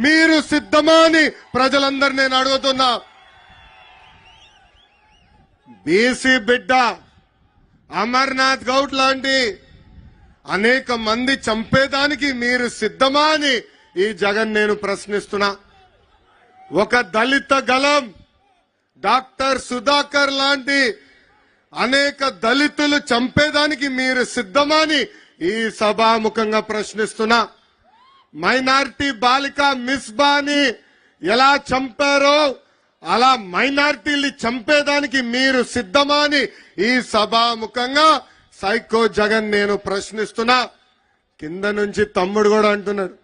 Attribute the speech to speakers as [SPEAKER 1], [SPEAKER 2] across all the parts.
[SPEAKER 1] మీరు సిద్ధమా అని ప్రజలందరూ నేను అడుగుతున్నా. బీసీ బిడ్డ అమర్నాథ్ గౌడ్ లాంటి అనేక మంది చంపేదానికి మీరు సిద్ధమా అని ఈ జగన్ నేను ప్రశ్నిస్తున్నా. ఒక దళిత గలం డాక్టర్ సుధాకర్ లాంటి అనేక దళితులు చంపేదానికి మీరు సిద్ధమా అని ఈ సభాముఖంగా ప్రశ్నిస్తున్నా. మైనారిటీ బాలిక మిస్బాని ఎలా చంపారో అలా మైనారిటీలు చంపేదానికి మీరు సిద్ధమా అని ఈ సభాముఖంగా సైకో జగన్ నేను ప్రశ్నిస్తున్నా. కింద నుంచి తమ్ముడు కూడా అంటున్నాడు,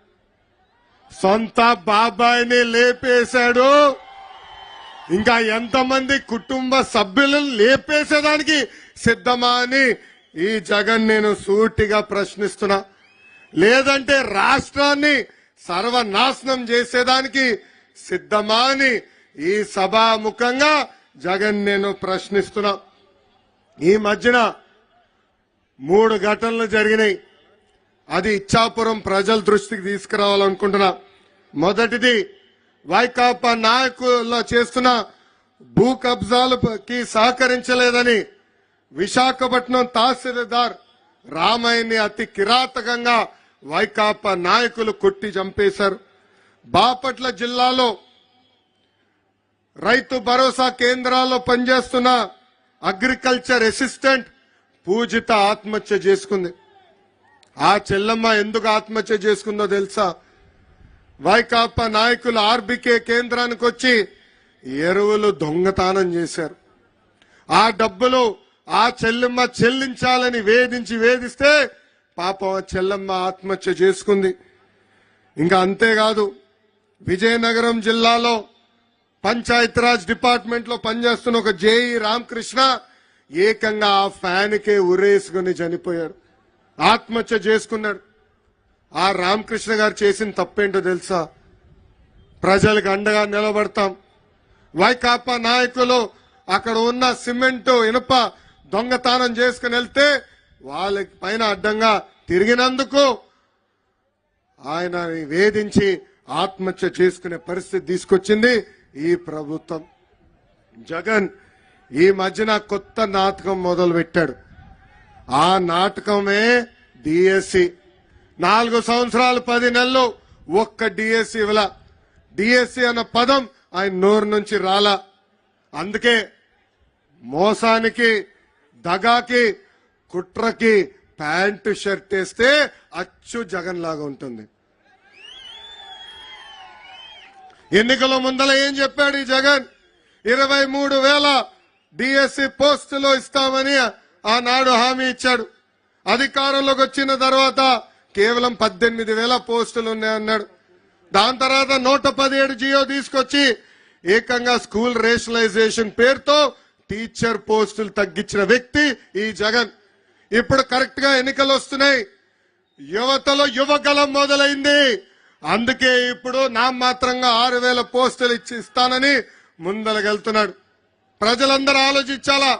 [SPEAKER 1] సొంత బాబాయిని లేపేశాడు, ఇంకా ఎంతమంది కుటుంబ సభ్యులను లేపేసేదానికి సిద్ధమా అని ఈ జగన్ నేను సూటిగా ప్రశ్నిస్తున్నా. లేదంటే రాష్ట్రాన్ని సర్వనాశనం చేసేదానికి సిద్ధమా అని ఈ సభాముఖంగా జగన్ నేను ప్రశ్నిస్తున్నా. ఈ మధ్యన 3 ఘటనలు జరిగినాయి. అది ఇచ్చాపురం ప్రజల దృష్టికి తీసుకురావాలనుకుంటున్నా. మొదటిది, వైకాపా నాయకులు చేస్తున్న భూ కబ్జాలకి సహకరించలేదని విశాఖపట్నం తహసీల్దార్ రామయ్యని అతి కిరాతకంగా వైకాపా నాయకులు కొట్టి చంపేశారు. బాపట్ల జిల్లాలో రైతు భరోసా కేంద్రాల్లో పనిచేస్తున్న అగ్రికల్చర్ అసిస్టెంట్ పూజిత ఆత్మహత్య చేసుకుంది. ఆ చెల్లమ్మ ఎందుకు ఆత్మహత్య చేసుకుందో తెలుసా? వైకాపా నాయకులు ఆర్బీకే కేంద్రానికి వచ్చి ఎరువులు దొంగతనం చేశారు. ఆ డబ్బులు ఆ చెల్లెమ్మ చెల్లించాలని వేధిస్తే పాపం ఆ చెల్లెమ్మ ఆత్మహత్య చేసుకుంది. ఇంకా అంతేకాదు, విజయనగరం జిల్లాలో పంచాయతీరాజ్ డిపార్ట్మెంట్ లో పనిచేస్తున్న ఒక జేఈ రామకృష్ణ ఏకంగా ఆ ఫ్యాన్ కే ఉరేసుకుని చనిపోయారు, ఆత్మహత్య చేసుకున్నాడు. ఆ రామకృష్ణ గారు చేసిన తప్పేంటో తెలుసా? ప్రజలకు అండగా నిలబడతాం. వైకాపా నాయకులు అక్కడ ఉన్న సిమెంట్ ఇనుప దొంగతనం చేసుకుని వెళ్తే వాళ్ళకి పైన అడ్డంగా తిరిగినందుకు ఆయన వేధించి ఆత్మహత్య చేసుకునే పరిస్థితి తీసుకొచ్చింది ఈ ప్రభుత్వం. జగన్ ఈ మధ్యన కొత్త నాటకం మొదలు పెట్టాడు. ఆ నాటకమే డిఎస్సి. 4 సంవత్సరాలు 10 నెలలు ఒక్క డిఎస్సి ఇవ్వలా. డిఎస్సి అన్న పదం ఆయన నోరు నుంచి రాలా. అందుకే మోసానికి, దగాకి, కుట్రకి ప్యాంటు షర్ట్ వేస్తే అచ్చు జగన్ లాగా ఉంటుంది. ఎన్నికల ముందల ఏం చెప్పాడు ఈ జగన్? 23,000 డిఎస్సి పోస్టులు ఇస్తామని ఆనాడు హామీ ఇచ్చాడు. అధికారంలోకి వచ్చిన తర్వాత కేవలం 18,000 పోస్టులు ఉన్నాయన్నాడు. దాని తర్వాత 117 జియో తీసుకొచ్చి ఏకంగా స్కూల్ రేషనలైజేషన్ పేరుతో టీచర్ పోస్టులు తగ్గించిన వ్యక్తి ఈ జగన్. ఇప్పుడు కరెక్ట్ గా ఎన్నికలు వస్తున్నాయి, యువతలో యువగలం మొదలైంది. అందుకే ఇప్పుడు నామమాత్రంగా 6,000 పోస్టులు ఇస్తానని ముందలగెళ్తున్నాడు. ప్రజలందరూ ఆలోచించాలా.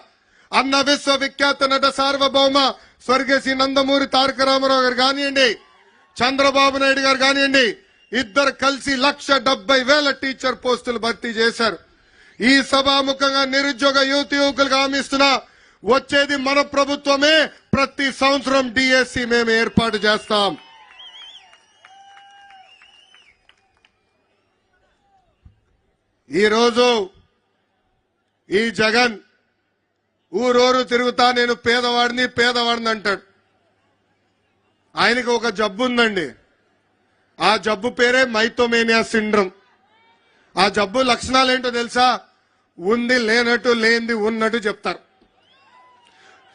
[SPEAKER 1] అన్న విశ్వవిఖ్యాత నట సార్వభౌమ స్వర్గశ్రీ నందమూరి తారక రామారావు గారు కానివ్వండి, చంద్రబాబు నాయుడు గారు కానివ్వండి, ఇద్దరు కలిసి 1,70,000 టీచర్ పోస్టులు భర్తీ చేశారు. ఈ సభాముఖంగా నిరుద్యోగ యువకులకు హామీస్తున్నా, వచ్చేది మన ప్రభుత్వమే. ప్రతి సంవత్సరం డిఎస్సి మేము ఏర్పాటు చేస్తాం. ఈరోజు ఈ జగన్ ఊరూరు తిరుగుతా నేను పేదవాడిని అంటాడు. ఆయనకు ఒక జబ్బు ఉందండి. ఆ జబ్బు పేరే మైథోమేనియా సిండ్రోమ్. ఆ జబ్బు లక్షణాలు ఏంటో తెలుసా? ఉంది లేనట్టు, లేనిది ఉన్నట్టు చెప్తారు.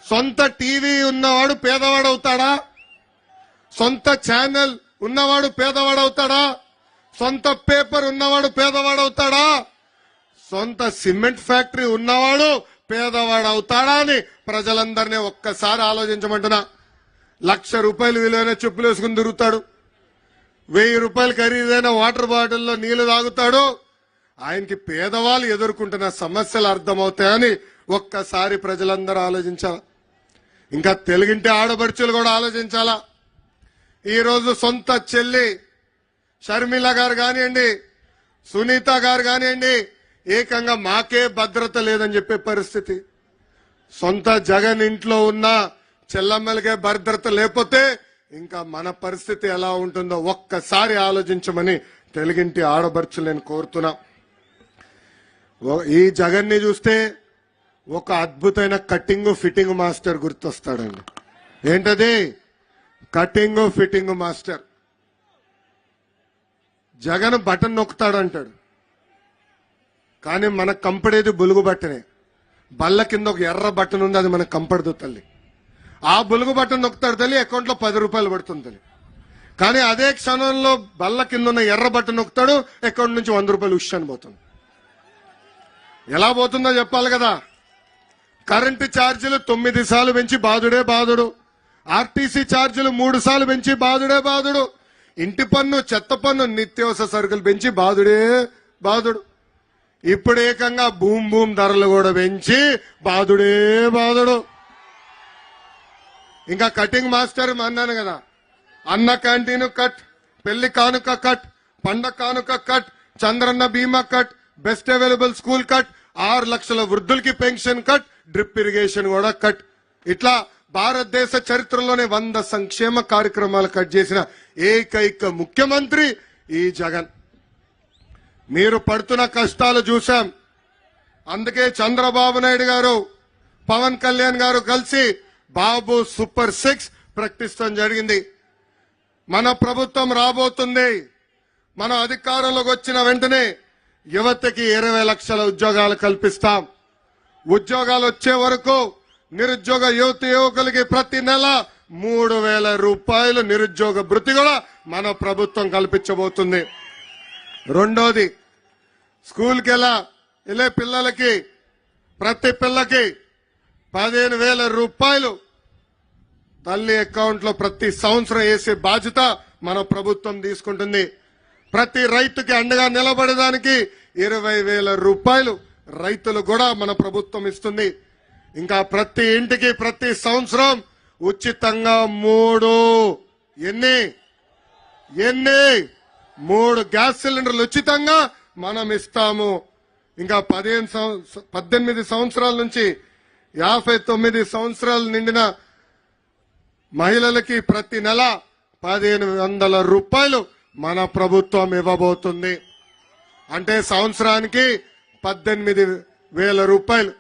[SPEAKER 1] సొంత టీవీ ఉన్నవాడు పేదవాడు అవుతాడా? సొంత ఛానల్ ఉన్నవాడు పేదవాడు అవుతాడా? సొంత పేపర్ ఉన్నవాడు పేదవాడు అవుతాడా? సొంత సిమెంట్ ఫ్యాక్టరీ ఉన్నవాడు పేదవాడు అవుతాడా అని ప్రజలందరినీ ఒక్కసారి ఆలోచించమంటున్నా. 1,00,000 రూపాయలు విలువైన చెప్పులు వేసుకుని తిరుగుతాడు, 1,000 రూపాయలు ఖరీదైన వాటర్ బాటిల్లో నీళ్లు తాగుతాడు. ఆయనకి పేదవాళ్ళు ఎదుర్కొంటున్న సమస్యలు అర్థమవుతాయని ఒక్కసారి ప్రజలందరూ ఆలోచించాలా. ఇంకా తెలుగింటి ఆడపడుచులు కూడా ఆలోచించాలా. ఈరోజు సొంత చెల్లి షర్మిల గారు కానివ్వండి, సునీత గారు కానివ్వండి, ఏకంగా మాకే భద్రత లేదని చెప్పే పరిస్థితి. సొంత జగన్ ఇంట్లో ఉన్న చెల్లమ్మలకే భద్రత లేకపోతే ఇంకా మన పరిస్థితి ఎలా ఉంటుందో ఒక్కసారి ఆలోచించమని తెలుగింటి ఆడబడుచులు నేను కోరుతున్నా. ఈ జగన్ ని చూస్తే ఒక అద్భుతమైన కటింగ్ ఫిట్టింగ్ మాస్టర్ గుర్తొస్తాడండి. ఏంటది? Cutting fitting master. Jagan button నొక్కుతాడంటాడు, కానీ మనకు కంపడేది బులుగు బట్టనే. బల్ల కింద ఒక ఎర్ర బటన్ ఉంది, అది మనకు కంపడదు తల్లి. ఆ బులుగు బటన్ నొక్కుతాడు తల్లి, అకౌంట్లో 10 రూపాయలు పడుతుంది తల్లి. కానీ అదే క్షణంలో బల్ల కింద ఉన్న ఎర్ర బటన్ నొక్కుతాడు, అకౌంట్ నుంచి 100 రూపాయలు ఉష్షని పోతుంది. ఎలా పోతుందో చెప్పాలి కదా. కరెంటు ఛార్జీలు 9 సార్లు పెంచి బాధుడే బాధుడు, ఆర్టీసీ ఛార్జీలు 3 సార్లు పెంచి బాధుడే బాధుడు, ఇంటి పన్ను, చెత్త పన్ను, నిత్యావసర సరుకులు పెంచి బాధుడే బాధుడు. ఇప్పుడు ఏకంగా భూమ్ ధరలు కూడా పెంచి బాధుడే బాధుడు. ఇంకా కటింగ్ మాస్టర్ అన్నాను కదా, అన్న క్యాంటీన్ కట్, పెళ్లి కానుక కట్, పండగ కానుక కట్, చంద్రన్న బీమా cut, best available school cut, 6 లక్షల వృద్ధులకి పెన్షన్ కట్, డ్రిప్ ఇరిగేషన్ కూడా కట్. ఇట్లా భారతదేశ చరిత్రలోనే 100 సంక్షేమ కార్యక్రమాలు కట్ చేసిన ఏకైక ముఖ్యమంత్రి ఈ జగన్. మీరు పడుతున్న కష్టాలు చూశాం. అందుకే చంద్రబాబు నాయుడు గారు, పవన్ కళ్యాణ్ గారు కలిసి బాబు సూపర్ 6 ప్రకటించడం జరిగింది. మన ప్రభుత్వం రాబోతుంది. మన అధికారంలోకి వచ్చిన వెంటనే యువతకి 20 లక్షల ఉద్యోగాలు కల్పిస్తాం. ఉద్యోగాలు వచ్చే వరకు నిరుద్యోగ యువకులకి ప్రతి నెల 3,000 రూపాయలు నిరుద్యోగ భృతి కూడా మన ప్రభుత్వం కల్పించబోతుంది. రెండోది, స్కూల్కి వెళ్ళే పిల్లలకి ప్రతి పిల్లకి 15,000 రూపాయలు తల్లి అకౌంట్ లో ప్రతి సంవత్సరం వేసే బాధ్యత మన ప్రభుత్వం తీసుకుంటుంది. ప్రతి రైతుకి అండగా నిలబడడానికి 20,000 రూపాయలు రైతులు కూడా మన ప్రభుత్వం ఇస్తుంది. ఇంకా ప్రతి ఇంటికి ప్రతి సంవత్సరం ఉచితంగా 3 గ్యాస్ సిలిండర్లు ఉచితంగా మనం ఇస్తాము. ఇంకా 18 సంవత్సరాల నుంచి 59 సంవత్సరాలు నిండిన మహిళలకి ప్రతి నెల 1,500 రూపాయలు మన ప్రభుత్వం ఇవ్వబోతుంది. అంటే సంవత్సరానికి 18,000 రూపాయలు,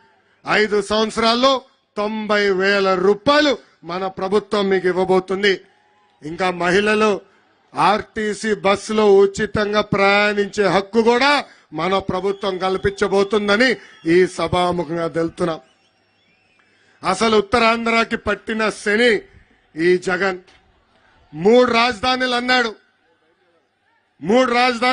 [SPEAKER 1] 5 సంవత్సరాల్లో 90,000 రూపాయలు మన ప్రభుత్వం మీకు ఇవ్వబోతుంది. ఇంకా మహిళలు ఆర్టీసీ బస్సులో ఉచితంగా ప్రయాణించే హక్కు కూడా మన ప్రభుత్వం కల్పించబోతుందని ఈ సభాముఖంగా తెలుపుతున్నాం. అసలు ఉత్తరాంధ్రకి పట్టిన శని ఈ జగన్. 3 రాజధానులు అన్నాడు. 3 రాజధానులు